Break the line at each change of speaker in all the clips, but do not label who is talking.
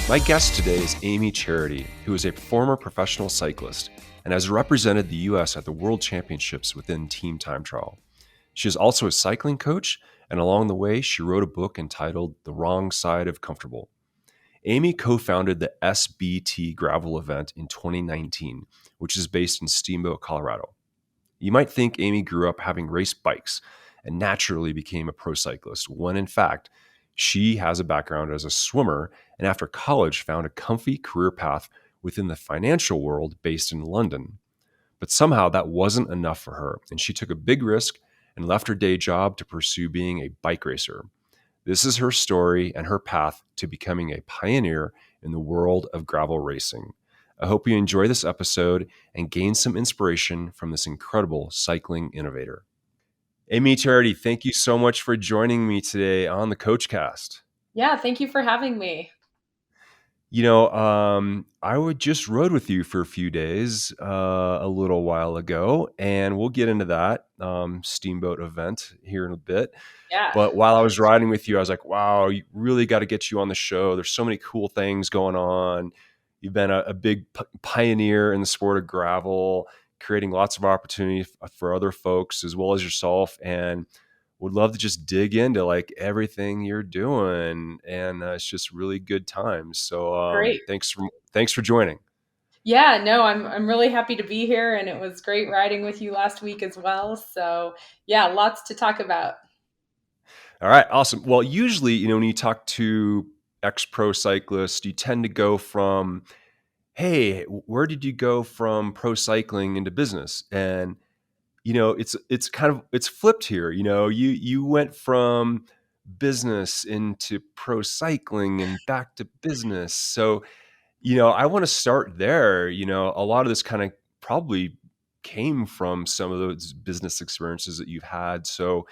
My guest today is Amy Charity, who is a former professional cyclist and has represented the U.S. at the World Championships within team time trial. She is also a cycling coach, and along the way, she wrote a book entitled The Wrong Side of Comfortable. Amy co-founded the SBT Gravel event in 2019, which is based in Steamboat, Colorado. You might think Amy grew up having raced bikes and naturally became a pro cyclist, when in fact, she has a background as a swimmer and after college found a comfy career path within the financial world based in London. But somehow that wasn't enough for her, and she took a big risk and left her day job to pursue being a bike racer. This is her story and her path to becoming a pioneer in the world of gravel racing. I hope you enjoy this episode and gain some inspiration from this incredible cycling innovator. Amy Charity, thank you so much for joining me today on the CoachCast.
Yeah, thank you for having me.
I just rode with you for a few days a little while ago, and we'll get into that Steamboat event here in a bit.
Yeah.
But while I was riding with you, I was like, wow, you really got to get you on the show. There's so many cool things going on. You've been a big pioneer in the sport of gravel, creating lots of opportunity for other folks as well as yourself, and would love to just dig into like everything you're doing. And it's just really good times. So
Great.
thanks for joining.
Yeah, no, I'm really happy to be here, and it was great riding with you last week as well. So yeah, lots to talk about.
All right, awesome. Well, usually, when you talk to ex-pro cyclists, you tend to go from, hey, where did you go from pro cycling into business? And it's flipped here. You went from business into pro cycling and back to business. So, I want to start there. A lot of this kind of probably came from some of those business experiences that you've had. So,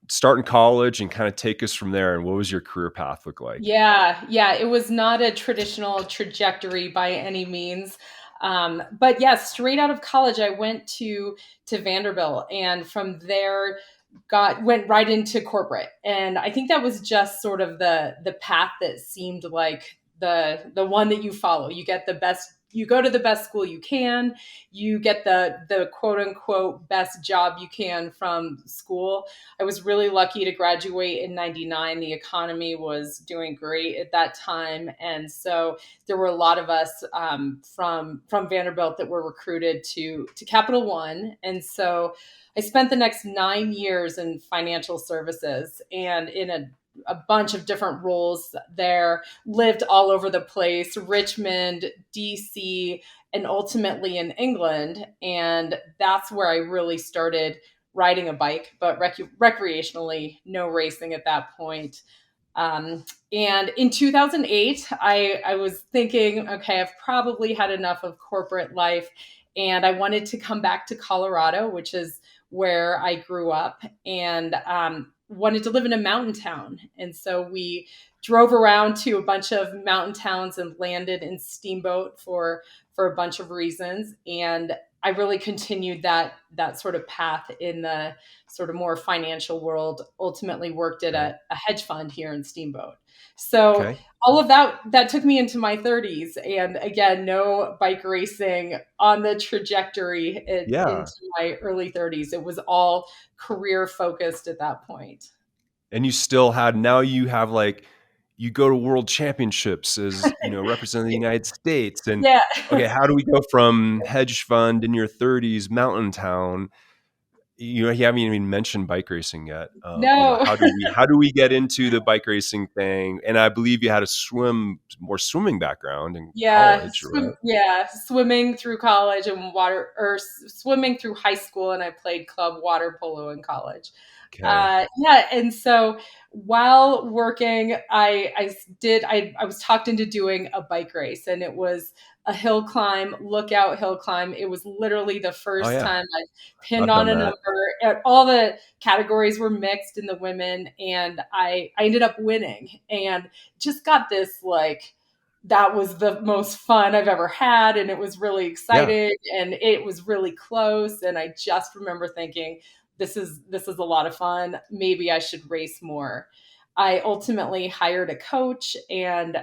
start in college and kind of take us from there. And what was your career path look like?
Yeah, it was not a traditional trajectory by any means. But yeah, straight out of college, I went to Vanderbilt, and from there went right into corporate. And I think that was just sort of the path that seemed like the one that you follow. You go to the best school you can, you get the quote unquote best job you can from school. I was really lucky to graduate in 99. The economy was doing great at that time. And so there were a lot of us from Vanderbilt that were recruited to Capital One. And so I spent the next 9 years in financial services and in a bunch of different roles there, lived all over the place, Richmond, DC, and ultimately in England. And that's where I really started riding a bike, but recreationally, no racing at that point. And in 2008, I was thinking, okay, I've probably had enough of corporate life. And I wanted to come back to Colorado, which is where I grew up, and wanted to live in a mountain town. And so we drove around to a bunch of mountain towns and landed in Steamboat for a bunch of reasons. And I really continued that sort of path in the sort of more financial world, ultimately worked at a hedge fund here in Steamboat. So all of that took me into my 30s. And again, no bike racing on the trajectory into my early 30s. It was all career focused at that point.
And you go to world championships as, representing the United States. And okay, how do we go from hedge fund in your 30s, mountain town? You haven't even mentioned bike racing yet.
No.
How do we get into the bike racing thing? And I believe you had a swimming background in college, right?
Swimming through college and swimming through high school, and I played club water polo in college. And so while working, I was talked into doing a bike race, and it was a hill climb, lookout hill climb. It was literally the first time I pinned on a number. All the categories were mixed in the women, and I ended up winning, and just got this that was the most fun I've ever had. And it was really exciting and it was really close. And I just remember thinking, this is a lot of fun. Maybe I should race more. I ultimately hired a coach and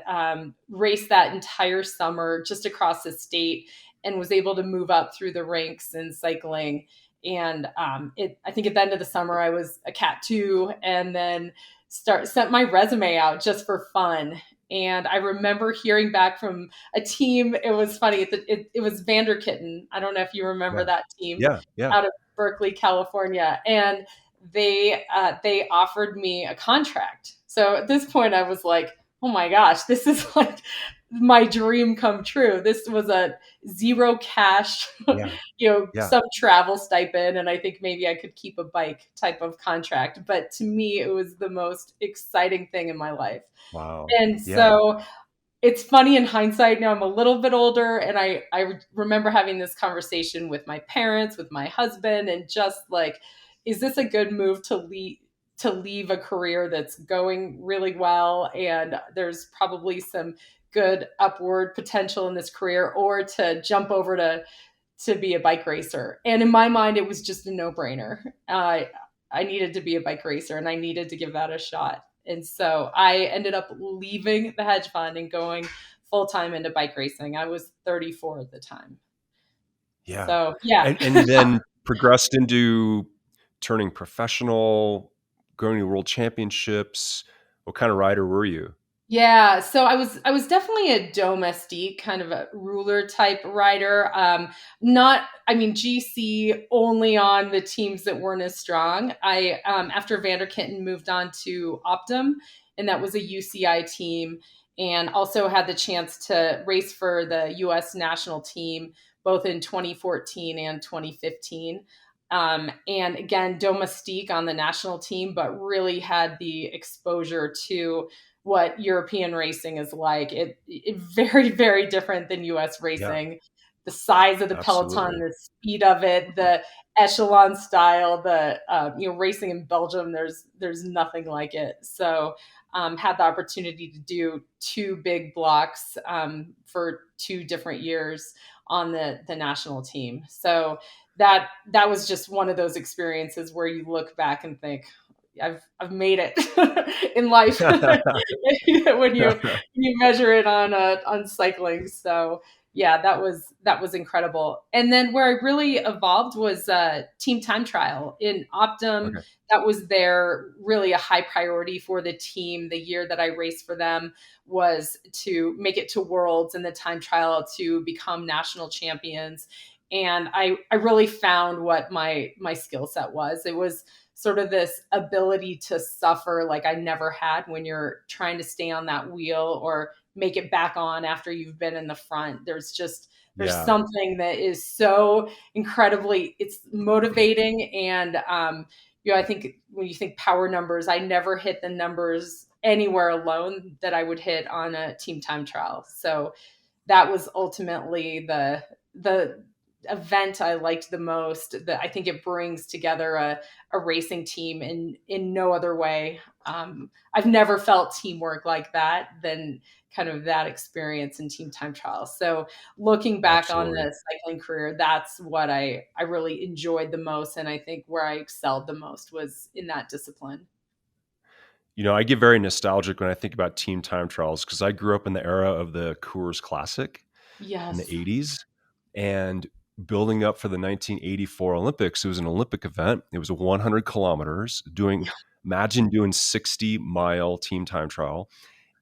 raced that entire summer just across the state and was able to move up through the ranks in cycling. And I think at the end of the summer, I was a Cat 2 and then sent my resume out just for fun. And I remember hearing back from a team. It was funny. It was Vanderkitten. I don't know if you remember
Yeah.
that team
Yeah. Yeah.
out of Berkeley, California. And they offered me a contract. So at this point, I was like, oh my gosh, this is like my dream come true. This was a zero cash,
Yeah. Yeah.
some travel stipend, and I think maybe I could keep a bike type of contract. But to me, it was the most exciting thing in my life.
Wow.
And
Yeah.
so it's funny in hindsight. Now I'm a little bit older, and I remember having this conversation with my parents, with my husband, and just like, is this a good move to leave a career that's going really well, and there's probably some good upward potential in this career, or to jump over to be a bike racer? And in my mind, it was just a no brainer. I needed to be a bike racer, and I needed to give that a shot. And so I ended up leaving the hedge fund and going full time into bike racing. I was 34 at the time.
Yeah.
So yeah.
And then progressed into turning professional, going to world championships. What kind of rider were you?
Yeah, so I was definitely a domestique, kind of a ruler type rider. Not, I mean, GC only on the teams that weren't as strong. I after Vanderkitten moved on to Optum, and that was a UCI team, and also had the chance to race for the U.S. national team both in 2014 and 2015. And again, domestique on the national team, but really had the exposure to what European racing is like. It very, very different than US
Yeah,
racing. The size of the peloton,
absolutely.
the speed of it, the echelon style, the racing in Belgium. There's nothing like it. So had the opportunity to do two big blocks for 2 different years on the national team. So that was just one of those experiences where you look back and think, I've made it in life when you measure it on cycling. So yeah, that was incredible. And then where I really evolved was team time trial in Optum.
Okay.
That was there really a high priority for the team. The year that I raced for them was to make it to Worlds and the time trial to become national champions. And I really found what my skill set was. It was sort of this ability to suffer like I never had when you're trying to stay on that wheel or make it back on after you've been in the front. There's
Yeah.
something that is so incredibly, it's motivating. And I think when you think power numbers, I never hit the numbers anywhere alone that I would hit on a team time trial. So that was ultimately the event I liked the most. That I think it brings together a racing team in no other way. I've never felt teamwork like that than kind of that experience in team time trials. So looking back on
Absolutely.
the cycling career, that's what I really enjoyed the most. And I think where I excelled the most was in that discipline.
I get very nostalgic when I think about team time trials because I grew up in the era of the Coors Classic in the
Yes.
80s and building up for the 1984 Olympics. It was an Olympic event. It was 100 kilometers imagine doing 60-mile team time trial.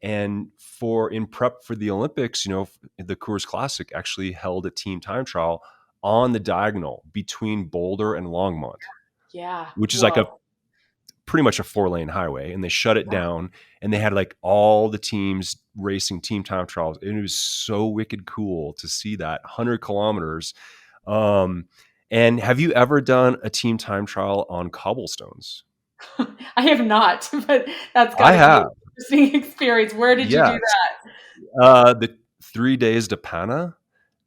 And in prep for the Olympics, the Coors Classic actually held a team time trial on the diagonal between Boulder and Longmont,
Yeah.
which is like a
Whoa.
pretty much a 4-lane highway. And they shut it down and they had like all the teams racing team time trials. And it was so wicked cool to see that 100 kilometers. And have you ever done a team time trial on cobblestones?
I have not, but that's got
I
to be an
have.
interesting experience. Where did you do
Yes.
that?
The 3 days to Pana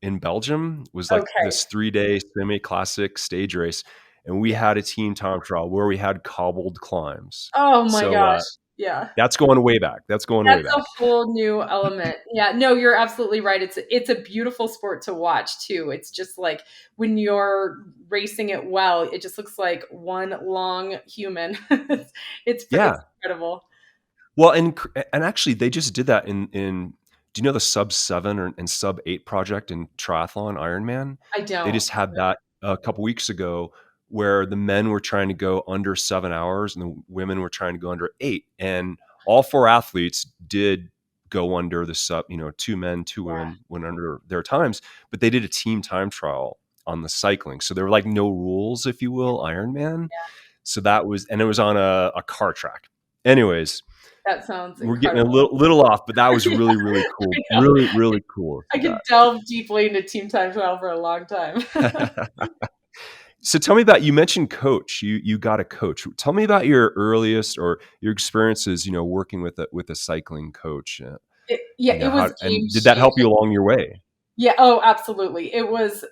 in Belgium was like
Okay.
this 3-day semi-classic stage race. And we
Yeah.
had a team time trial where we had cobbled climbs.
Oh my
So
gosh. Yeah.
that's going way back. That's going way
That's a
back.
whole new element. Yeah, no, you're absolutely right. It's a beautiful sport to watch too. It's just like when you're racing it well, it just looks like one long human. It's
Yeah.
incredible.
Well, and actually, they just did that in. Do you know the Sub 7 and Sub 8 project in triathlon Ironman?
I
They
don't.
just had that a couple weeks ago, where the men were trying to go under 7 hours and the women were trying to go under 8, and all four athletes did go under the sub. Two men, two
Yeah.
women went under their times, but they did a team time trial on the cycling, so there were like no rules, if you will, Ironman. So that was, and it was on a car track. Anyways,
That sounds
we're getting a
incredible.
little off, but that was
Yeah,
really, really cool.
I know.
Really, really cool
I
to
could delve deeply into team time trial for a long time.
that. So tell me about, you mentioned coach. You got a coach. Tell me about your earliest or your experiences, working with a cycling coach.
It was
How,
game
and did that help
changing.
you along your way?
Yeah, oh, absolutely. It was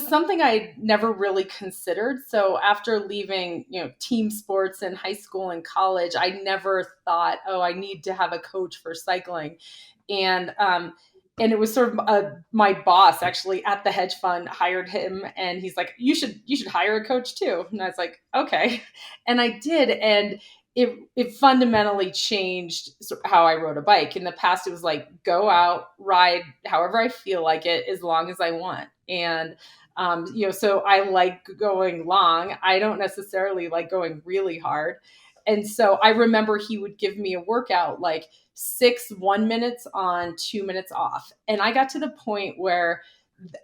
something I never really considered. So after leaving, team sports in high school and college, I never thought, oh, I need to have a coach for cycling. And it was sort of my boss actually at the hedge fund hired him, and he's like, you should hire a coach too. And I was like, okay, and I did, and it fundamentally changed how I rode a bike. In the past, it was like, go out, ride however I feel like it, as long as I want. And so I like going long. I don't necessarily like going really hard. And so I remember he would give me a workout like 6 1 minutes on, 2 minutes off. And I got to the point where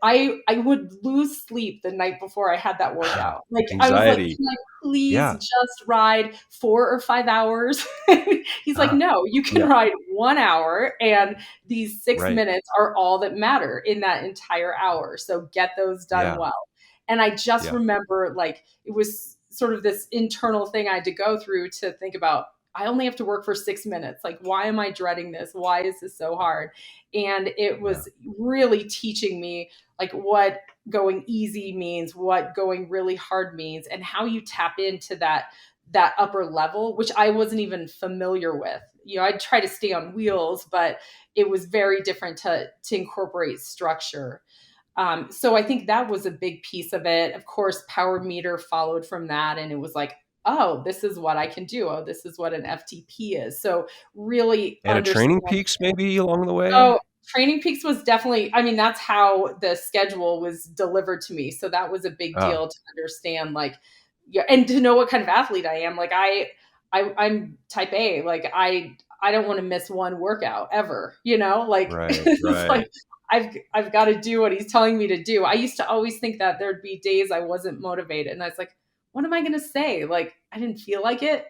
I would lose sleep the night before I had that workout. Like I was like,
Anxiety.
can I please
Yeah.
just ride 4 or 5 hours? He's like,
Ah,
no, you can
yeah.
ride 1 hour, and these six
Right.
minutes are all that matter in that entire hour. So get those done
Yeah.
well. And I just
Yeah.
remember like it was sort of this internal thing I had to go through to think about, I only have to work for 6 minutes. Like, why am I dreading this? Why is this so hard? And it
Yeah.
was really teaching me like what going easy means, what going really hard means, and how you tap into that upper level, which I wasn't even familiar with. I'd try to stay on wheels, but it was very different to incorporate structure. So I think that was a big piece of it. Of course, Power Meter followed from that, and it was like, oh, this is what I can do. Oh, this is what an FTP is. So really
And a
understand.
TrainingPeaks maybe along the way.
Oh, TrainingPeaks was definitely, I mean, that's how the schedule was delivered to me. So that was a big
Ah,
deal to understand, like, yeah, and to know what kind of athlete I am. Like I'm type A. Like I don't want to miss one workout ever, like
right.
it's like
Right.
I've got to do what he's telling me to do. I used to always think that there'd be days I wasn't motivated, and I was like, what am I going to say? Like, I didn't feel like it.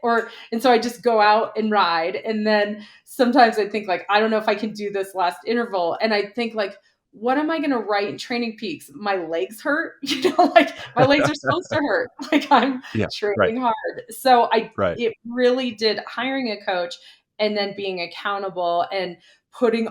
And so I just go out and ride. And then sometimes I think like, I don't know if I can do this last interval. And I think like, what am I going to write in TrainingPeaks? My legs hurt, like my legs are supposed to hurt. Like I'm
Yeah. Right.
training hard. So
Right.
it really did, hiring a coach and then being accountable and putting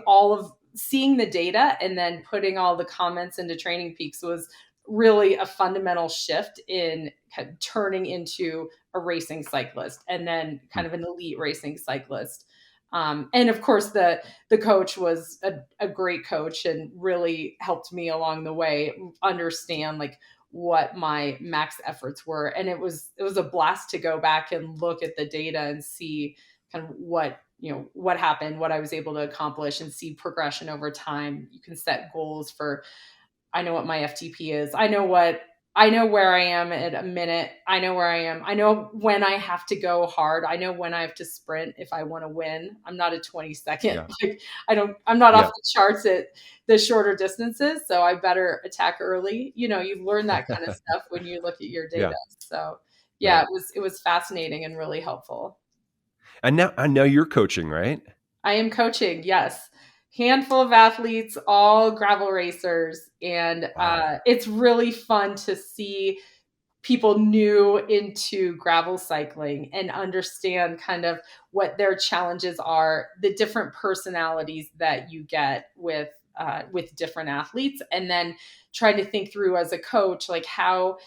seeing the data and then putting all the comments into TrainingPeaks was really a fundamental shift in kind of turning into a racing cyclist and then
Hmm.
kind of an elite racing cyclist. And of course, the coach was a great coach and really helped me along the way understand like what my max efforts were. And it was a blast to go back and look at the data and see kind of what happened, what I was able to accomplish, and see progression over time. You can set goals for, I know what my FTP is. I know where I am at a minute. I know where I am. I know when I have to go hard. I know when I have to sprint if I want to win. I'm not a 20-second.
Yeah.
Like I'm not off
Yeah.
the charts at the shorter distances. So I better attack early. You learn that kind of stuff when you look at your data.
Yeah.
So yeah,
Right.
it was fascinating and really helpful.
And now I know you're coaching, right?
I am coaching, yes. Handful of athletes, all gravel racers. And
Wow.
it's really fun to see people new into gravel cycling and understand kind of what their challenges are, the different personalities that you get with different athletes, and then trying to think through as a coach, like how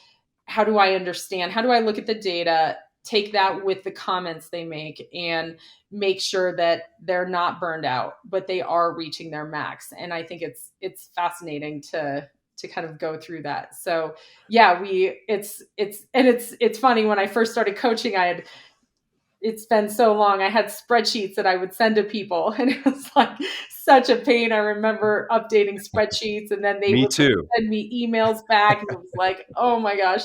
do I understand? How do I look at the data, take that with the comments they make, and make sure that they're not burned out, but they are reaching their max? And I think it's fascinating to kind of go through that. So yeah, it's funny. When I first started coaching, it's been so long. I had spreadsheets that I would send to people, and it was like such a pain. I remember updating spreadsheets, and then they
Me
would
too.
send me emails back, and it was like, oh my gosh,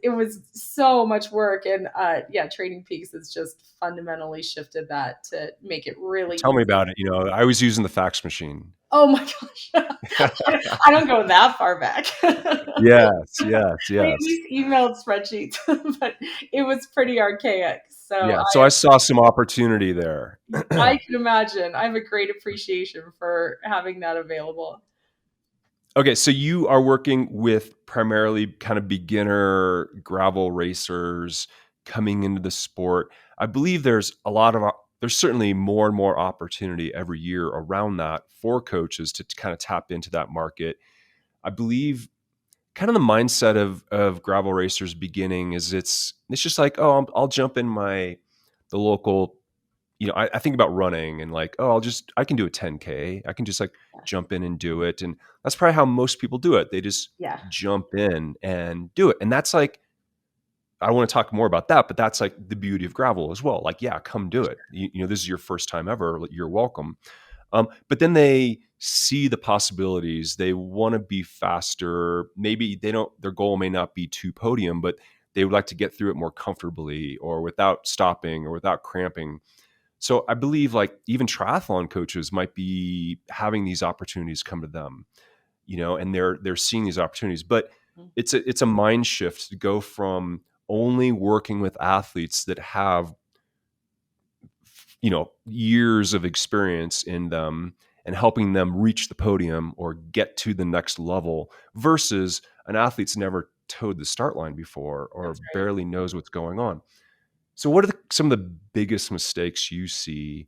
it was so much work. And yeah, TrainingPeaks has just fundamentally shifted that to make it really
Tell me
easy.
about it. I was using the fax machine.
Oh my gosh, I don't go that far back.
Yes, yes,
I at
yes.
least emailed spreadsheets, but it was pretty archaic. So
Yeah. So I saw some opportunity there.
I can imagine. I have a great appreciation for having that available.
Okay, so you are working with primarily kind of beginner gravel racers coming into the sport. I believe there's certainly more and more opportunity every year around that for coaches to kind of tap into that market. I believe kind of the mindset of gravel racers beginning is it's just like, oh, I'll jump in the local. I think about running and like, oh, I can do a 10K. I can just like jump in and do it. And that's probably how most people do it. They just
Yeah,
jump in and do it. And that's like, I want to talk more about that, but that's like the beauty of gravel as well. Like, yeah, come do it. This is your first time ever. You're welcome. But then they see the possibilities. They want to be faster. Maybe their goal may not be to podium, but they would like to get through it more comfortably or without stopping or without cramping. So I believe like even triathlon coaches might be having these opportunities come to them, and they're seeing these opportunities. But it's a mind shift to go from only working with athletes that have years of experience in them and helping them reach the podium or get to the next level versus an athlete's never towed the start line before or
that's right.
barely knows what's going on. So what are some of the biggest mistakes you see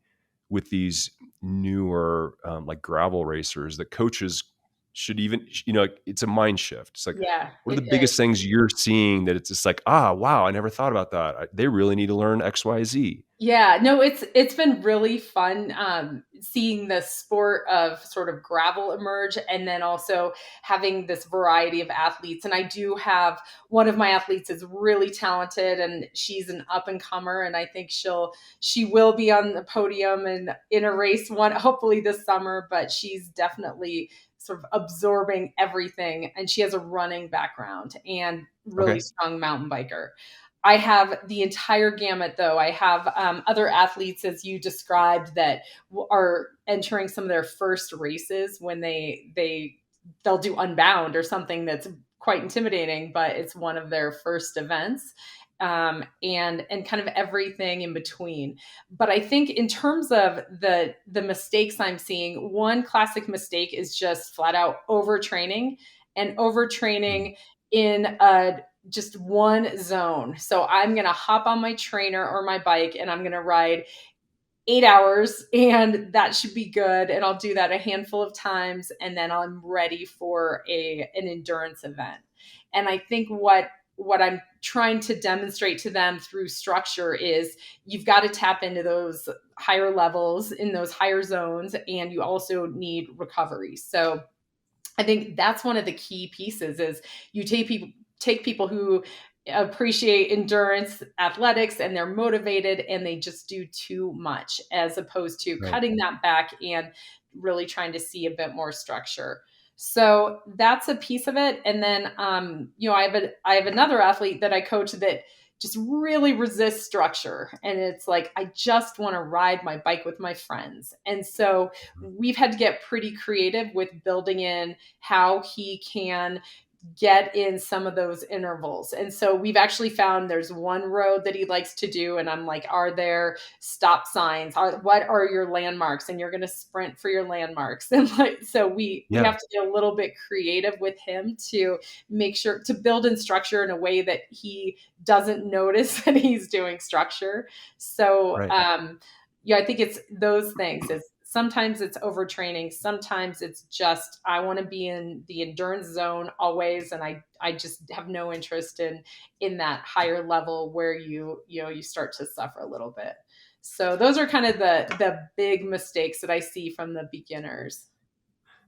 with these newer like gravel racers that coaches should even, it's a mind shift. It's like,
Yeah,
what are
it
the biggest
is.
things you're seeing that it's just like, wow, I never thought about that. They really need to learn XYZ.
Yeah, no, it's been really fun seeing the sport of sort of gravel emerge, and then also having this variety of athletes. And I do have one of my athletes is really talented, and she's an up and comer, and I think she will be on the podium and in a race one hopefully this summer. But she's definitely sort of absorbing everything, and she has a running background and really
Okay.
strong mountain biker. I have the entire gamut, though. I have other athletes, as you described, that are entering some of their first races when they'll do Unbound or something that's quite intimidating, but it's one of their first events, and kind of everything in between. But I think in terms of the mistakes I'm seeing, one classic mistake is just flat out overtraining and
Mm.
overtraining in a just one zone. So I'm going to hop on my trainer or my bike and I'm going to ride 8 hours, and that should be good. And I'll do that a handful of times. And then I'm ready for an endurance event. And I think what I'm trying to demonstrate to them through structure is you've got to tap into those higher levels in those higher zones. And you also need recovery. So I think that's one of the key pieces is you take people who appreciate endurance athletics and they're motivated and they just do too much as opposed to
Right.
cutting that back and really trying to see a bit more structure. So that's a piece of it. And then I have another athlete that I coach that just really resists structure, and it's like I just want to ride my bike with my friends. And so we've had to get pretty creative with building in how he can get in some of those intervals. And so we've actually found there's one road that he likes to do. And I'm like, are there stop signs? What are your landmarks? And you're going to sprint for your landmarks. And like, so we
Yeah.
have to get a little bit creative with him to make sure to build in structure in a way that he doesn't notice that he's doing structure. So,
Right.
yeah, I think it's those things. It's sometimes it's overtraining. Sometimes it's just I want to be in the endurance zone always, and I just have no interest in that higher level where you start to suffer a little bit. So those are kind of the big mistakes that I see from the beginners.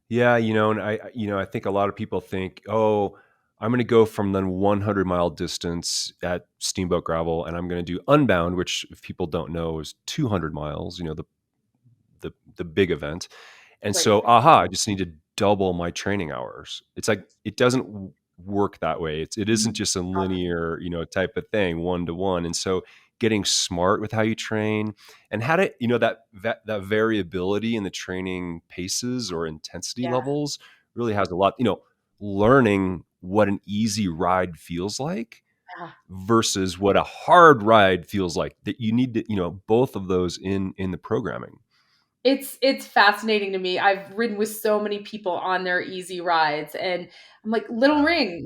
Yeah, and I think a lot of people think, oh, I'm going to go from the 100-mile distance at Steamboat Gravel, and I'm going to do Unbound, which if people don't know is 200 miles, the big event. And
Right.
so, I just need to double my training hours. It's like, it doesn't work that way. It isn't just a linear, type of thing, one to one. And so getting smart with how you train and how to, that variability in the training paces or intensity
Yeah.
levels really has a lot, learning what an easy ride feels like
Yeah.
versus what a hard ride feels like, that you need to, both of those in the programming.
It's fascinating to me. I've ridden with so many people on their easy rides, and I'm like, little ring,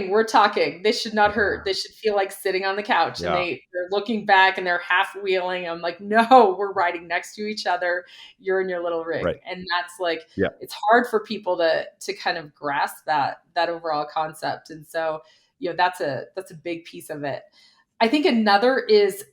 we're talking. This should not hurt.
Yeah.
This should feel like sitting on the couch. And
Yeah.
they're looking back and they're half wheeling. I'm like, no, we're riding next to each other. You're in your little ring.
Right.
And that's like,
Yeah.
it's hard for people to kind of grasp that overall concept. And so, that's a big piece of it. I think another is,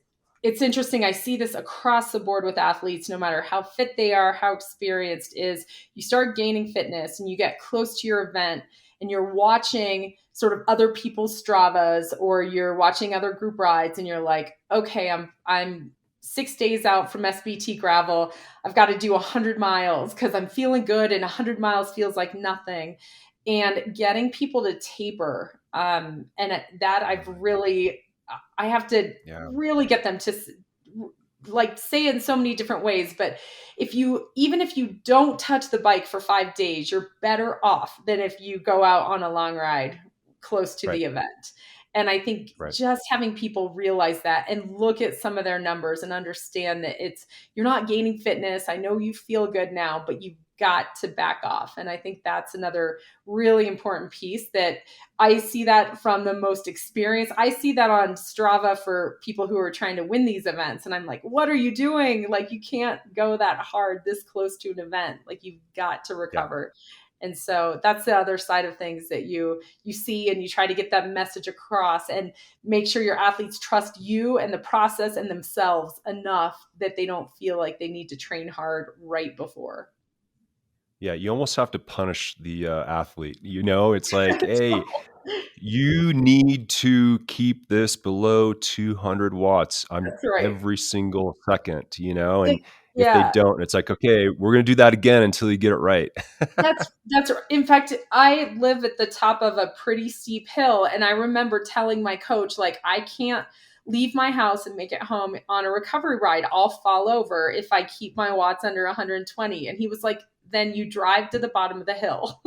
it's interesting. I see this across the board with athletes, no matter how fit they are, how experienced is, you start gaining fitness and you get close to your event and you're watching sort of other people's Stravas or you're watching other group rides and you're like, okay, I'm 6 days out from SBT Gravel. I've got to do 100 miles because I'm feeling good and 100 miles feels like nothing. And getting people to taper. And that I have to really get them to like say in so many different ways. But even if you don't touch the bike for 5 days, you're better off than if you go out on a long ride close to
Right.
the event. And I think
Right.
just having people realize that and look at some of their numbers and understand that you're not gaining fitness. I know you feel good now, but you've got to back off. And I think that's another really important piece that I see that from the most experienced. I see that on Strava for people who are trying to win these events. And I'm like, what are you doing? Like, you can't go that hard this close to an event. Like, you've got to recover. And so that's the other side of things that you see, and you try to get that message across and make sure your athletes trust you and the process and themselves enough that they don't feel like they need to train hard right before.
Yeah, you almost have to punish the athlete. It's like, hey, you need to keep this below 200 watts on
That's right.
every single second, and if they
Yeah.
don't, it's like, okay, we're going to do that again until you get it right.
That's in fact, I live at the top of a pretty steep hill, and I remember telling my coach, like, I can't leave my house and make it home on a recovery ride. I'll fall over if I keep my watts under 120. And he was like, then you drive to the bottom of the hill.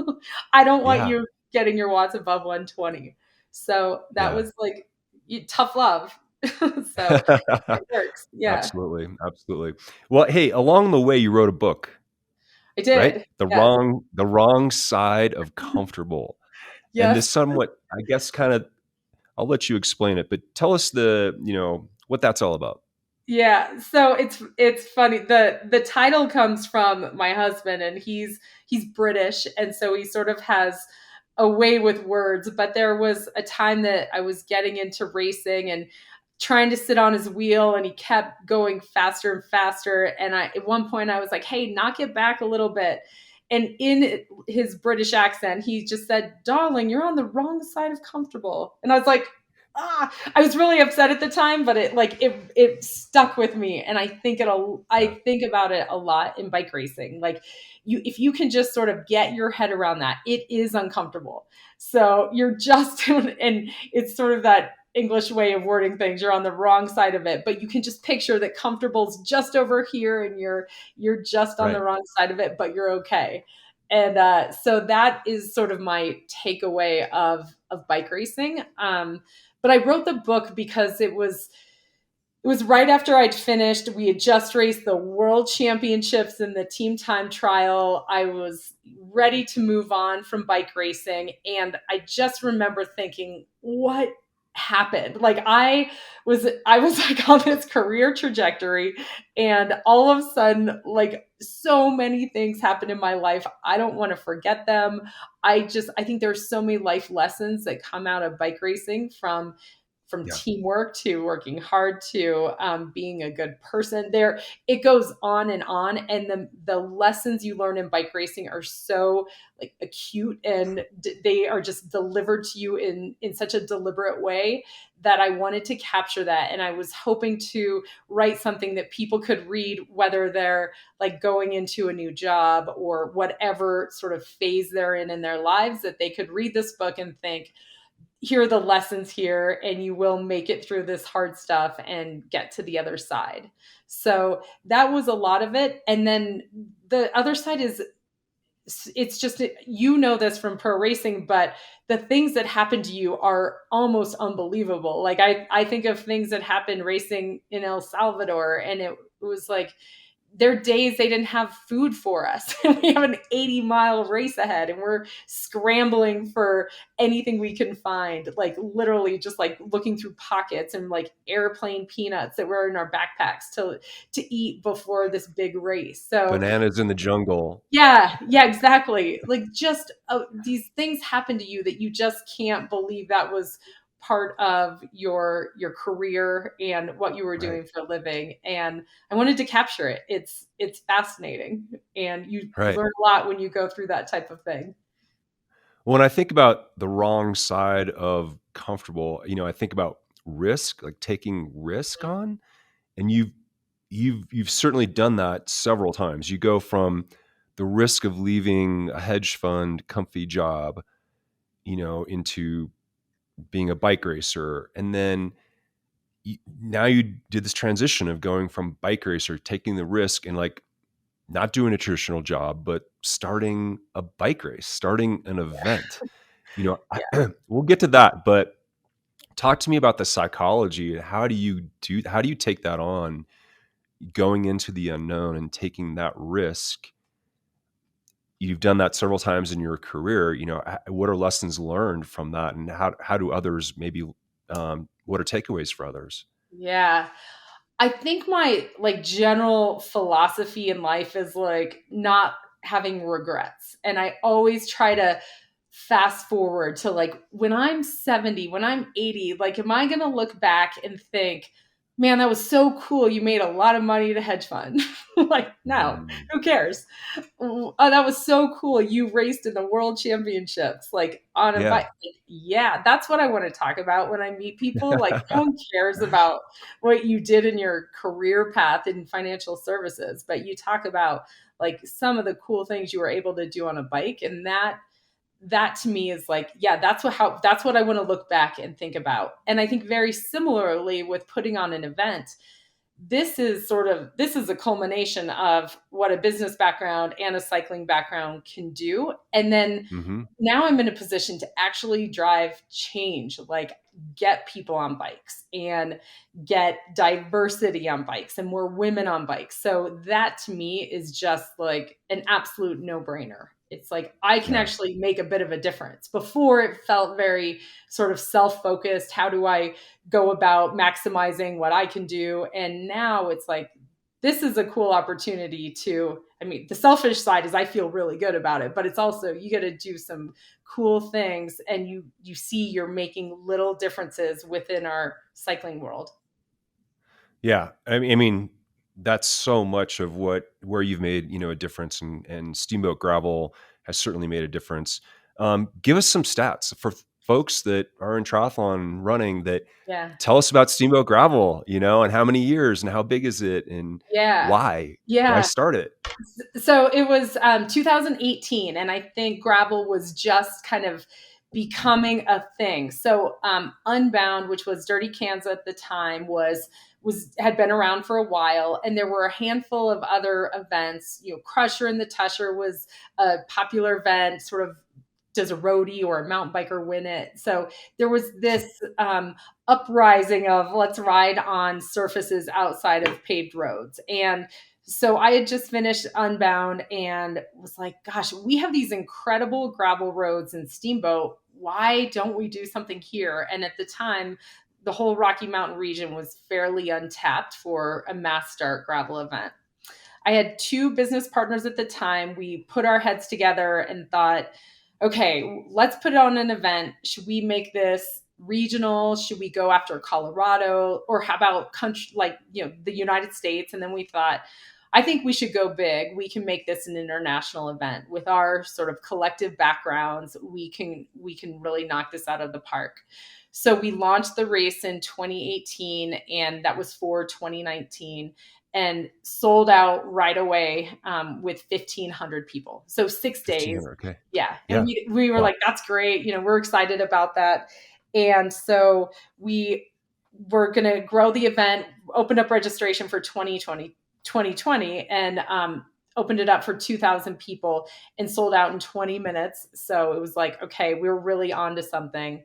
I don't want
Yeah.
you getting your watts above 120. So that
Yeah.
was like tough love. So it works. Yeah,
Absolutely. Absolutely. Well, hey, along the way, you wrote a book,
I
right?
did.
The
Yes.
wrong side of comfortable. And this
Yes.
somewhat, I guess, kind of, I'll let you explain it, but tell us what that's all about.
Yeah, so it's funny. The title comes from my husband, and he's British, and so he sort of has a way with words. But there was a time that I was getting into racing and trying to sit on his wheel, and he kept going faster and faster. And at one point I was like, "Hey, knock it back a little bit." And in his British accent, he just said, "Darling, you're on the wrong side of comfortable." And I was like, I was really upset at the time, but it stuck with me. And I
Yeah.
think about it a lot in bike racing. Like, if you can just sort of get your head around that, it is uncomfortable. So you're just, and it's sort of that English way of wording things. You're on the wrong side of it, but you can just picture that comfortable's just over here and you're just on the
Right.
wrong side of it, but you're okay. And so that is sort of my takeaway of bike racing. But I wrote the book because it was right after I'd finished. We had just raced the world championships in the team time trial. I was ready to move on from bike racing. And I just remember thinking, what happened? Like, I was like on this career trajectory, and all of a sudden, like, so many things happened in my life. I don't want to forget them. I think there's so many life lessons that come out of bike racing, from from
Yeah.
teamwork to working hard to being a good person. There, it goes on, and the lessons you learn in bike racing are so like acute, and they are just delivered to you in such a deliberate way that I wanted to capture that. And I was hoping to write something that people could read, whether they're like going into a new job or whatever sort of phase they're in their lives, that they could read this book and think, here are the lessons here, and you will make it through this hard stuff and get to the other side. So that was a lot of it. And then the other side is, it's just, you know this from pro racing, but the things that happen to you are almost unbelievable. Like I think of things that happened racing in El Salvador, and it was like, there are days they didn't have food for us. We have an 80-mile race ahead, and we're scrambling for anything we can find, like literally just like looking through pockets and like airplane peanuts that were in our backpacks to eat before this big race. So
Bananas in the jungle.
yeah, exactly. Like just these things happen to you that you just can't believe that was part of your career and what you were
Right.
doing for a living. And I wanted to capture it. It's fascinating, and you
Right.
learn a lot when you go through that type of thing.
When I think about the wrong side of comfortable, I think about risk, like taking risk on, and you've certainly done that several times. You go from the risk of leaving a hedge fund comfy job, into being a bike racer, and then now you did this transition of going from bike racer, taking the risk and like not doing a traditional job, but starting a bike race, starting an event.
Yeah.
We'll get to that, but talk to me about the psychology. How do you take that on, going into the unknown and taking that risk? You've done that several times in your career. What are lessons learned from that, and how do others maybe, what are takeaways for others?
Yeah. I think my like general philosophy in life is like not having regrets. And I always try to fast forward to like when I'm 70, when I'm 80, like am I going to look back and think, man, that was so cool. You made a lot of money at a hedge fund. Like, no,
Mm.
who cares? Oh, that was so cool. You raced in the world championships, like on a bike.
Yeah.
Like, yeah, that's what I want to talk about when I meet people. Like, no one cares about what you did in your career path in financial services, but you talk about like some of the cool things you were able to do on a bike. And that to me is like, yeah, that's what I want to look back and think about. And I think very similarly with putting on an event, this is a culmination of what a business background and a cycling background can do. And then
Hmm.
now I'm in a position to actually drive change, like get people on bikes and get diversity on bikes and more women on bikes. So that to me is just like an absolute no brainer. It's like I can
Yeah.
actually make a bit of a difference. Before it felt very sort of self focused. How do I go about maximizing what I can do? And now it's like, this is a cool opportunity to, I mean, the selfish side is I feel really good about it, but it's also, you got to do some cool things, and you see you're making little differences within our cycling world.
Yeah. I mean, that's so much of where you've made, a difference, and Steamboat Gravel has certainly made a difference. Give us some stats for folks that are in triathlon running, that
Yeah.
tell us about Steamboat Gravel, and how many years and how big is it and
Yeah.
why
Yeah.
start it?
So it was 2018, and I think gravel was just kind of becoming a thing. So Unbound, which was Dirty Kansas at the time, had been around for a while, and there were a handful of other events. Crusher and the Tusher was a popular event, sort of does a roadie or a mountain biker win it. So there was this uprising of let's ride on surfaces outside of paved roads. And so I had just finished Unbound and was like, gosh, we have these incredible gravel roads in Steamboat. Why don't we do something here? And at the time, the whole Rocky Mountain region was fairly untapped for a mass start gravel event. I had two business partners at the time. We put our heads together and thought, okay, let's put on an event. Should we make this regional? Should we go after Colorado, or how about country, like, the United States? And then we thought, I think we should go big. We can make this an international event with our sort of collective backgrounds. We can really knock this out of the park. So we launched the race in 2018, and that was for 2019, and sold out right away, with 1,500 people. So 6 days.
1,500. Okay.
Yeah. And
Yeah.
we were
Wow.
like, that's great. We're excited about that. And so we were going to grow the event, opened up registration for 2020, and opened it up for 2,000 people and sold out in 20 minutes. So it was like, okay, we're really on to something.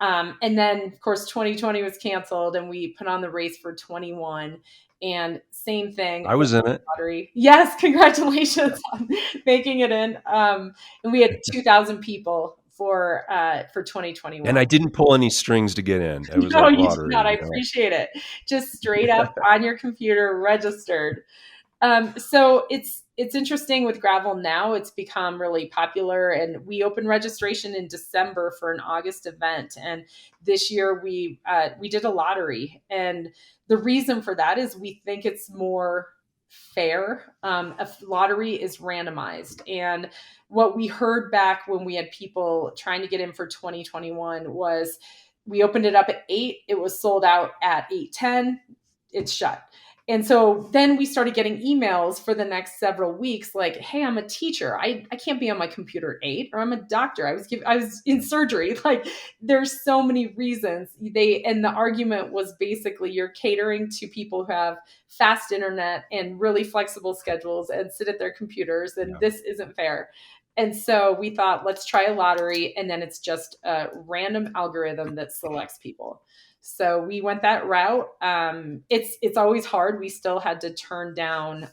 And then, of course, 2020 was canceled, and we put on the race for 21. And same thing.
I was in it.
Lottery. Yes, congratulations on making it in. And we had 2,000 people for 2021.
And I didn't pull any strings to get in. It was
No,
like
you did
lottery.
not. I appreciate it. Just straight up on your computer, registered. So it's interesting with gravel now. It's become really popular, and we opened registration in December for an August event. And this year we did a lottery, and the reason for that is we think it's more fair. A lottery is randomized, and what we heard back when we had people trying to get in for 2021 was, we opened it up at 8. It was sold out at 8:10. It's shut. And so then we started getting emails for the next several weeks like, hey, I'm a teacher. I can't be on my computer at 8, or I'm a doctor. I was in surgery. Like, there's so many reasons. And the argument was basically, you're catering to people who have fast internet and really flexible schedules and sit at their computers, and this isn't fair. And so we thought, let's try a lottery, and then it's just a random algorithm that selects people. So we went that route. It's always hard. We still had to turn down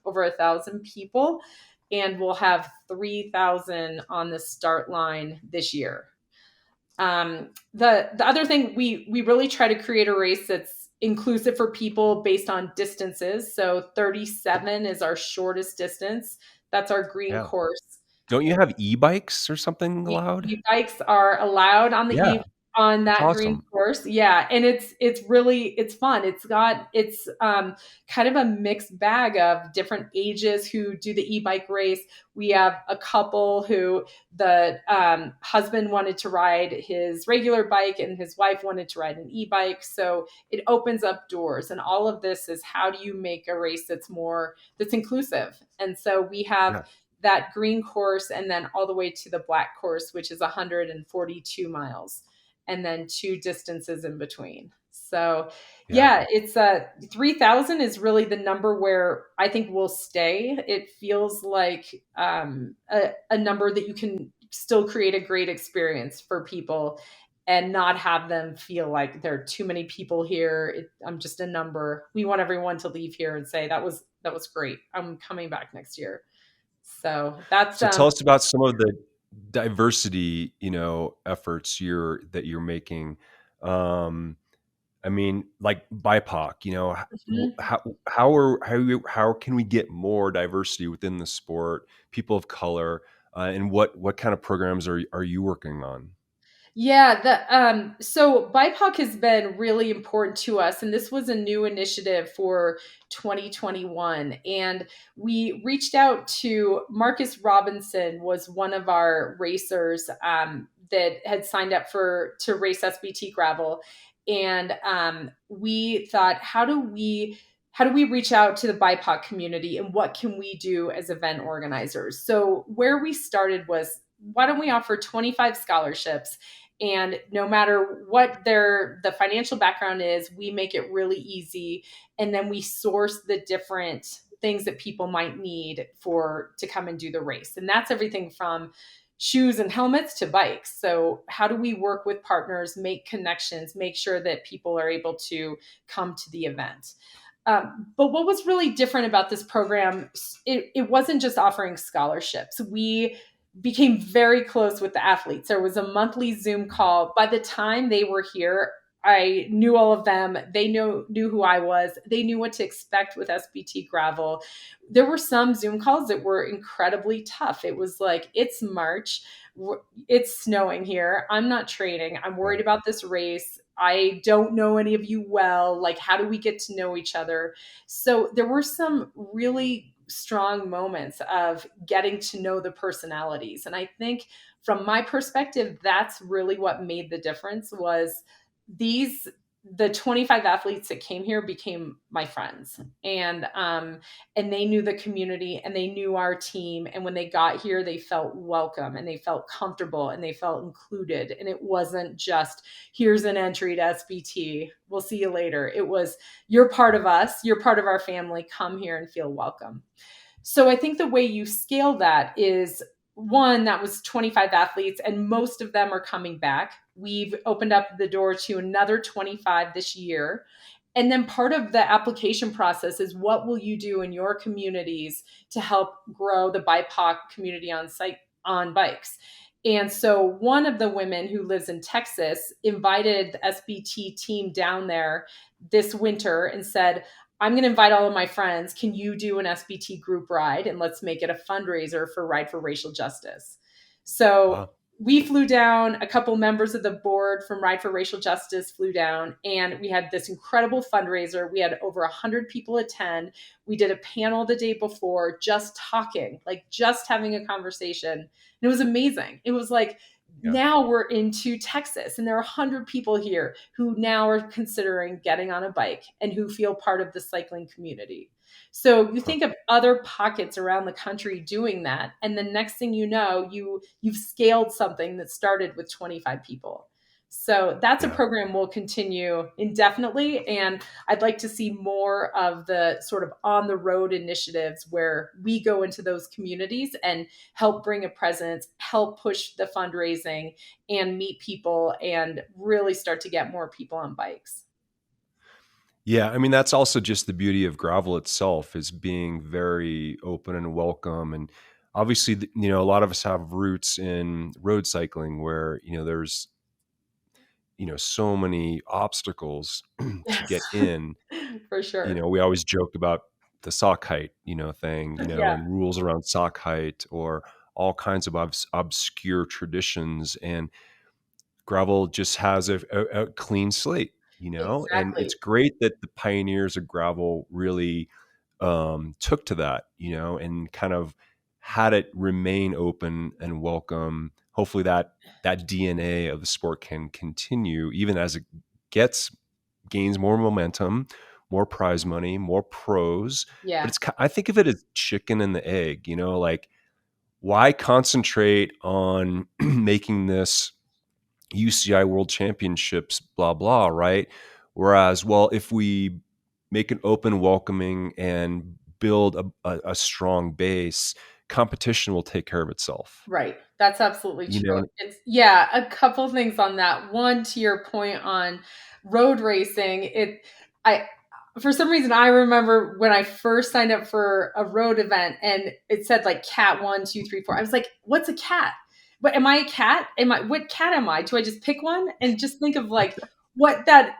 over 1,000 people, and we'll have 3,000 on the start line this year. The other thing, we really try to create a race that's inclusive for people based on distances. So 37 is our shortest distance. That's our green course.
Don't you have e-bikes or something allowed?
E-bikes are allowed on the on that green course. Yeah. And it's fun. It's kind of a mixed bag of different ages who do the e-bike race. We have a couple who the husband wanted to ride his regular bike and his wife wanted to ride an e-bike. So it opens up doors, and all of this is, how do you make a race that's inclusive? And so we have that green course, and then all the way to the black course, which is 142 miles. And then 2 distances in between. So it's 3,000 is really the number where I think we'll stay. It feels like a number that you can still create a great experience for people and not have them feel like there are too many people here. I'm just a number. We want everyone to leave here and say, that was great. I'm coming back next year. So that's
tell us about some of the diversity, efforts that you're making. I mean, like BiPac, how can we get more diversity within the sport, people of color, and what kind of programs are you working on?
Yeah, so BiPac has been really important to us, and this was a new initiative for 2021. And we reached out to Marcus Robinson, was one of our racers that had signed up to race SBT Gravel, and we thought, how do we reach out to the BiPac community, and what can we do as event organizers? So where we started was, why don't we offer 25 scholarships? And no matter what the financial background is, we make it really easy. And then we source the different things that people might need to come and do the race. And that's everything from shoes and helmets to bikes. So how do we work with partners, make connections, make sure that people are able to come to the event? But what was really different about this program, it wasn't just offering scholarships. We became very close with the athletes. There was a monthly Zoom call. By the time they were here, I knew all of them. They knew who I was. They knew what to expect with SBT Gravel. There were some Zoom calls that were incredibly tough. It was like, it's March, it's snowing here. I'm not training. I'm
Yeah.
worried about this race. I don't know any of you well. Like, how do we get to know each other? So there were some really strong moments of getting to know the personalities. And I think from my perspective, that's really what made the difference was these the 25 athletes that came here became my friends, and they knew the community and they knew our team, and when they got here they felt welcome and they felt comfortable and they felt included, and it wasn't just here's an entry to SBT, we'll see you later. It was, you're part of us, you're part of our family, come here and feel welcome. So I think the way you scale that is, one, that was 25 athletes, and most of them are coming back. We've opened up the door to another 25 this year. And then part of the application process is, what will you do in your communities to help grow the BiPac community on site on bikes? And so one of the women who lives in Texas invited the SBT team down there this winter and said, I'm going to invite all of my friends. Can you do an SBT group ride? And let's make it a fundraiser for Ride for Racial Justice. So
Wow.
we flew down, a couple members of the board from Ride for Racial Justice flew down, and we had this incredible fundraiser. We had over 100 people attend. We did a panel the day before, just talking, like just having a conversation. And it was amazing. It was like,
Yeah.
now we're into Texas and there are 100 people here who now are considering getting on a bike and who feel part of the cycling community. So you think of other pockets around the country doing that, and the next thing you know, you've scaled something that started with 25 people. So that's a
Yeah.
program we'll continue indefinitely, and I'd like to see more of the sort of on the road initiatives where we go into those communities and help bring a presence, help push the fundraising, and meet people and really start to get more people on bikes.
Yeah, I mean, that's also just the beauty of gravel itself, is being very open and welcome. And obviously, a lot of us have roots in road cycling where, there's, so many obstacles to
Yes,
get in.
for sure.
We always joke about the sock height, thing,
Yeah,
and rules around sock height, or all kinds of obscure traditions. And gravel just has a clean slate, and
exactly.
it's great that the pioneers of gravel really took to that, and kind of had it remain open and welcome. Hopefully that DNA of the sport can continue even as it gains more momentum, more prize money, more pros. But
Yeah,
I think of it as chicken and the egg, like, why concentrate on making this UCI World Championships, blah, blah, right? Whereas, well, if we make it open, welcoming, and build a strong base, competition will take care of itself.
right. That's absolutely
You
true.
know,
It's, yeah, a couple things on that. One, to your point on road racing, I for some reason I remember when I first signed up for a road event and it said like cat 1, 2, 3, 4. I was like, what's a cat? But am I a cat? What cat am I? Do I just pick one? And just think of like what that,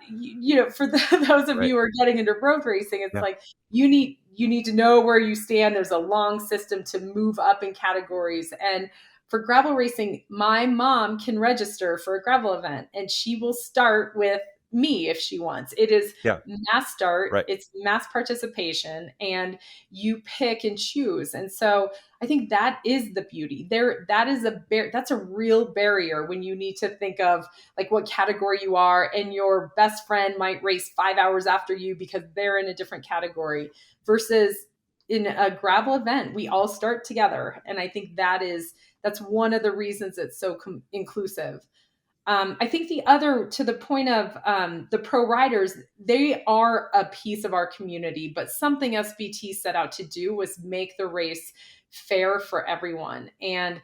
for those of
right?
you who are getting into road racing, it's
Yeah,
like you need to know where you stand. There's a long system to move up in categories. And for gravel racing, my mom can register for a gravel event and she will start with me if she wants. It is
yeah,
mass start,
right.
it's mass participation, and you pick and choose. And so I think that is the beauty. That is that's a real barrier when you need to think of like what category you are, and your best friend might race 5 hours after you because they're in a different category, versus in a gravel event, we all start together. And I think that's one of the reasons it's so inclusive. I think the other, to the point of the pro riders, they are a piece of our community, but something SBT set out to do was make the race fair for everyone. And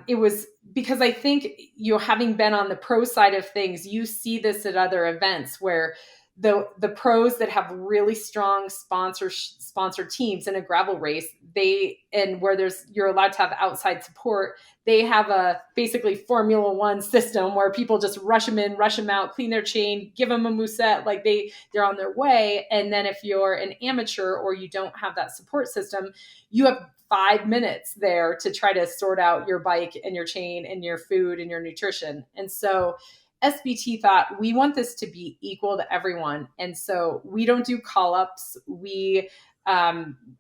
it was because I think, having been on the pro side of things, you see this at other events where the pros that have really strong sponsor teams in a gravel race, and where you're allowed to have outside support, they have a basically Formula One system where people just rush them in, rush them out, clean their chain, give them a musette, like they're on their way. And then if you're an amateur or you don't have that support system, you have 5 minutes there to try to sort out your bike and your chain and your food and your nutrition. And so SBT thought, we want this to be equal to everyone. And so we don't do call-ups.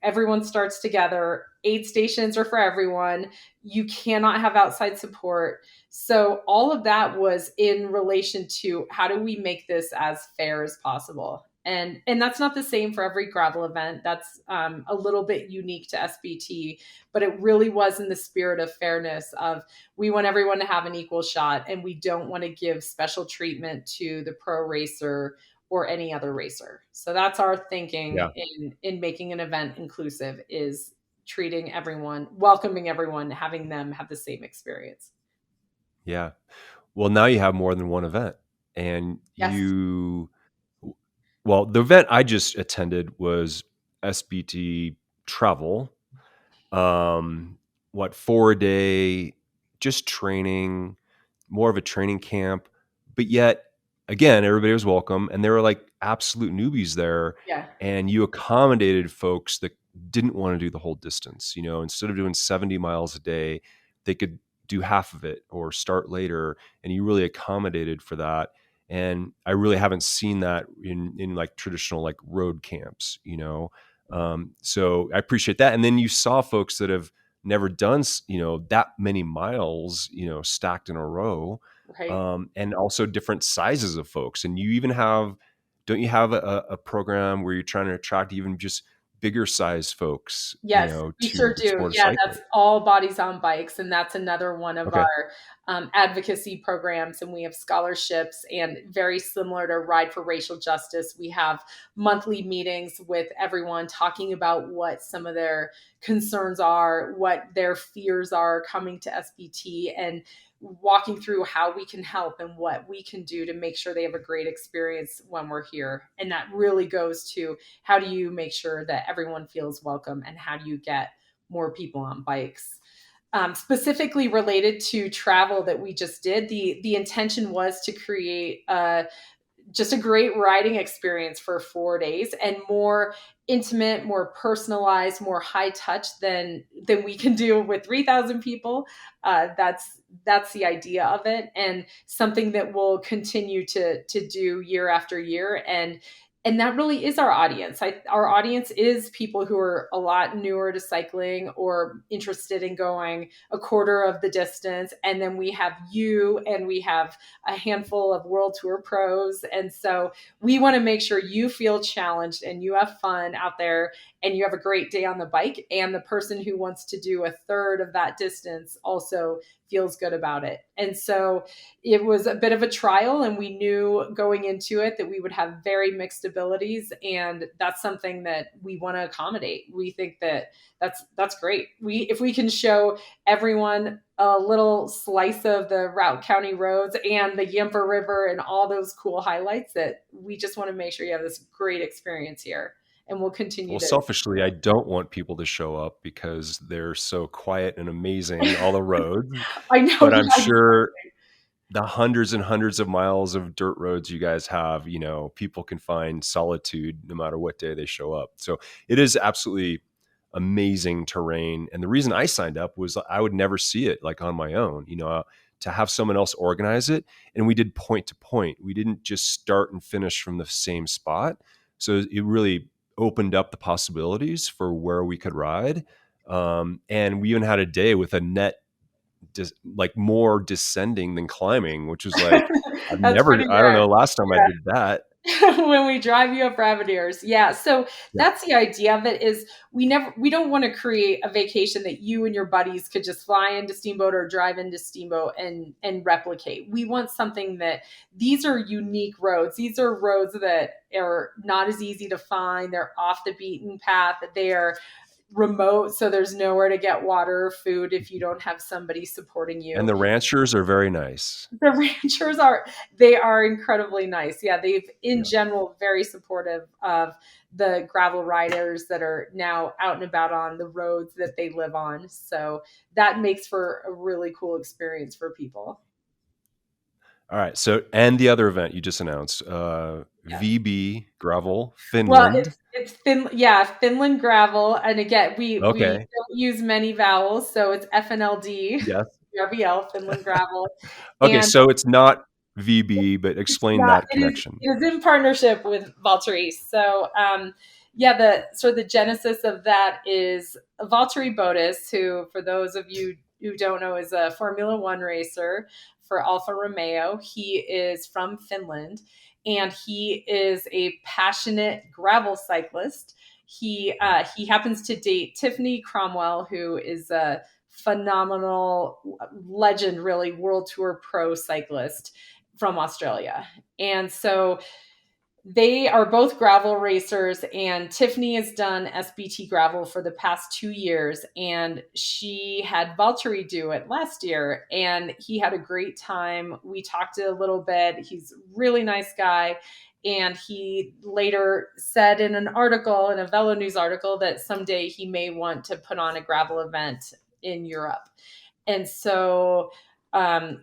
Everyone starts together. Aid stations are for everyone. You cannot have outside support. So all of that was in relation to how do we make this as fair as possible? And that's not the same for every gravel event. That's a little bit unique to SBT, but it really was in the spirit of fairness of we want everyone to have an equal shot, and we don't want to give special treatment to the pro racer or any other racer. So that's our thinking in making an event inclusive, is treating everyone, welcoming everyone, having them have the same experience.
Yeah. Well, now you have more than one event, and
Yes.
Well, the event I just attended was SBT Travel. 4-day, just training, more of a training camp, but yet again, everybody was welcome, and there were like absolute newbies there.
Yeah.
And you accommodated folks that didn't want to do the whole distance. Instead of doing 70 miles a day, they could do half of it or start later, and you really accommodated for that. And I really haven't seen that in like traditional like road camps, so I appreciate that. And then you saw folks that have never done, that many miles, stacked in a row,
Right.
and also different sizes of folks. And you even don't you have a program where you're trying to attract even just bigger size folks,
Yes, we
to
sure
the
do.
sport of
Yeah,
cycling?
that's all bodies on bikes. And that's another one of
Okay.
our advocacy programs. And we have scholarships, and very similar to Ride for Racial Justice, we have monthly meetings with everyone talking about what some of their concerns are, what their fears are coming to SBT, and walking through how we can help and what we can do to make sure they have a great experience when we're here. And that really goes to how do you make sure that everyone feels welcome, and how do you get more people on bikes? Specifically related to travel that we just did, the intention was to create just a great riding experience for 4 days, and more intimate, more personalized, more high touch than we can do with 3,000 people. That's the idea of it, and something that we'll continue to do year after year. And that really is our audience. Our audience is people who are a lot newer to cycling or interested in going a quarter of the distance. And then we have you, and we have a handful of World Tour pros. And so we want to make sure you feel challenged and you have fun out there and you have a great day on the bike. And the person who wants to do a third of that distance also feels good about it. And so it was a bit of a trial, and we knew going into it that we would have very mixed abilities. And that's something that we want to accommodate. We think that that's great. If we can show everyone a little slice of the Routt County roads and the Yampa River and all those cool highlights, that we just want to make sure you have this great experience here. And we'll continue
Well,
to.
selfishly, I don't want people to show up because they're so quiet and amazing, all the roads.
I know.
But I'm
Yeah,
sure the hundreds and hundreds of miles of dirt roads you guys have, people can find solitude no matter what day they show up. So it is absolutely amazing terrain. And the reason I signed up was I would never see it like on my own, to have someone else organize it. And we did point to point. We didn't just start and finish from the same spot. So it really opened up the possibilities for where we could ride. And we even had a day with a net like more descending than climbing, which was like,
that's pretty
I don't
rare.
know, last time I did that.
When we drive you up rabbit ears. Yeah. So
Yeah.
that's the idea of it, is we don't want to create a vacation that you and your buddies could just fly into Steamboat or drive into Steamboat and replicate. We want something that these are unique roads. These are roads that are not as easy to find. They're off the beaten path. They are remote, so there's nowhere to get water or food if you don't have somebody supporting
And
you.
the ranchers are very nice.
The ranchers are incredibly nice. Yeah, they've in
Yeah.
general very supportive of the gravel riders that are now out and about on the roads that they live on. So that makes for a really cool experience for people.
All right. So, and the other event you just announced,
Yes.
VB Gravel,
Well,
Finland.
Finland Gravel, and again, we
Okay.
don't use many vowels, so it's FNLD
Yes.
GRVL, Finland Gravel,
Okay.
and
So it's not VB, but
it's
explain
not.
that connection.
It is in partnership with Valtteri. So, yeah, the sort of the genesis of that is Valtteri Bottas, who, for those of you who don't know, is a Formula One racer for Alfa Romeo. He is from Finland, and he is a passionate gravel cyclist. He happens to date Tiffany Cromwell, who is a phenomenal legend, really world tour pro cyclist from Australia. And so they are both gravel racers, and Tiffany has done SBT Gravel for the past 2 years, and she had Valtteri do it last year, and he had a great time. We talked a little bit. He's a really nice guy, and he later said in an article, in a Velo News article, that someday he may want to put on a gravel event in Europe. And so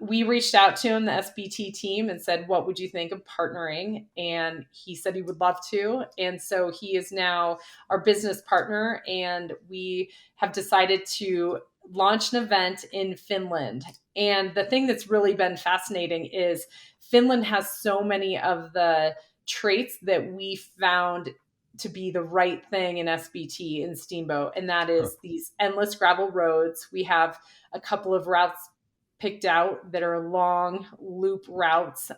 we reached out to him, the SBT team, and said, what would you think of partnering? And he said he would love to. And so he is now our business partner, and we have decided to launch an event in Finland. And the thing that's really been fascinating is Finland has so many of the traits that we found to be the right thing in SBT in Steamboat, and that
Huh.
is these endless gravel roads. We have a couple of routes picked out that are long loop routes.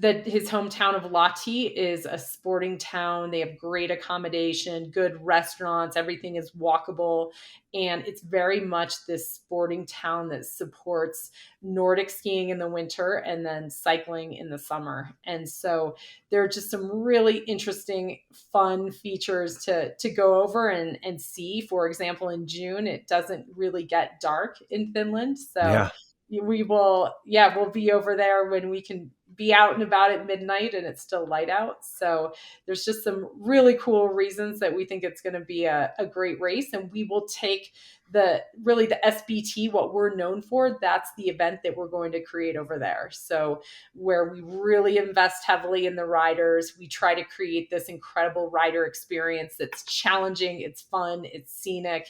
His hometown of Lahti is a sporting town. They have great accommodation, good restaurants, everything is walkable. And it's very much this sporting town that supports Nordic skiing in the winter and then cycling in the summer. And so there are just some really interesting, fun features to go over and see. For example, in June, it doesn't really get dark in Finland. So
Yeah.
we'll be over there when we can be out and about at midnight and it's still light out. So there's just some really cool reasons that we think it's going to be a great race. And we will take the SBT, what we're known for, that's the event that we're going to create over there. So where we really invest heavily in the riders, we try to create this incredible rider experience that's challenging, it's fun, it's scenic,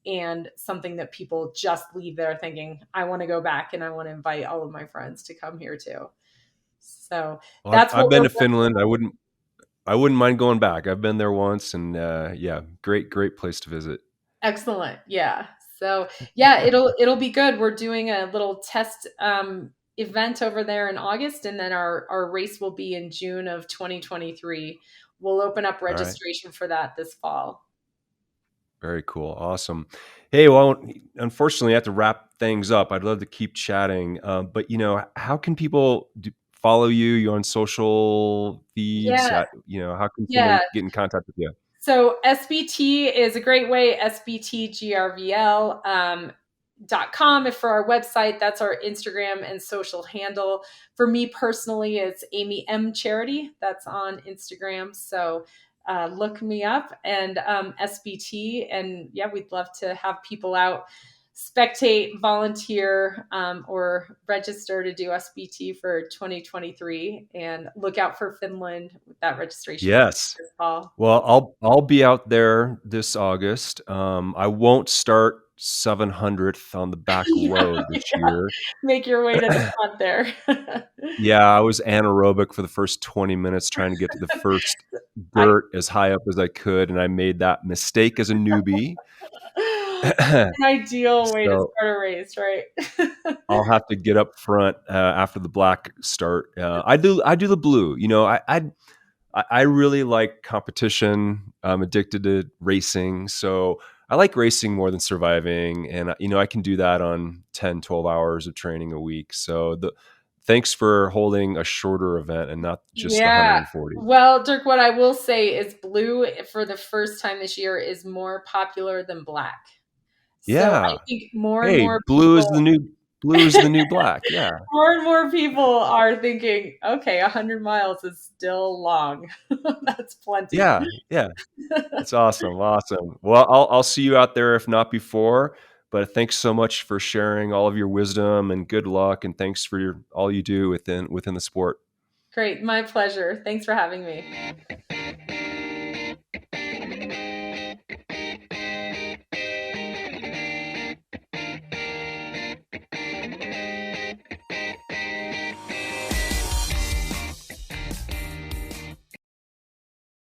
and something that people just leave there thinking, I want to go back and I want to invite all of my friends to come here too. So
Well,
that's
I've
what
been
we're
to Finland. I wouldn't mind going back. I've been there once, and yeah, great place to visit.
excellent. Yeah. So yeah, it'll be good. We're doing a little test event over there in August, and then our race will be in June of 2023. We'll open up
All right.
registration for that this fall.
Very cool. Awesome. Hey, well, unfortunately, I have to wrap things up. I'd love to keep chatting, but how can people follow you? You on social feeds?
Yeah.
How can
Yeah.
someone get in contact with you?
So SBT is a great way, SBT GRVL. .com if for our website. That's our Instagram and social handle. For me personally, it's Amy M Charity. That's on Instagram. So look me up, and SBT. And yeah, we'd love to have people out spectate, volunteer, or register to do SBT for 2023, and look out for Finland with that registration
Yes.
this fall.
Well, I'll be out there this August. I won't start 700th on the back
Yeah,
road this year.
make your way to the front there.
Yeah, I was anaerobic for the first 20 minutes trying to get to the first
I
dirt as high up as I could, and I made that mistake as a newbie.
An ideal way to
So
start a race, right?
I'll have to get up front after the black start. I do the blue. I really like competition. I'm addicted to racing, so I like racing more than surviving, and I can do that on 10, 12 hours of training a week. So thanks for holding a shorter event and not just the
Yeah.
140.
Well, Dirk, what I will say is blue for the first time this year is more popular than black. So I
Yeah.
think more and
Hey,
more
blue is
people
the new black. Yeah.
more and more people are thinking, okay, 100 miles is still long. That's plenty.
Yeah. Yeah. That's awesome. Awesome. Well, I'll see you out there if not before, but thanks so much for sharing all of your wisdom and good luck, and thanks for all you do within the sport.
Great. My pleasure. Thanks for having me.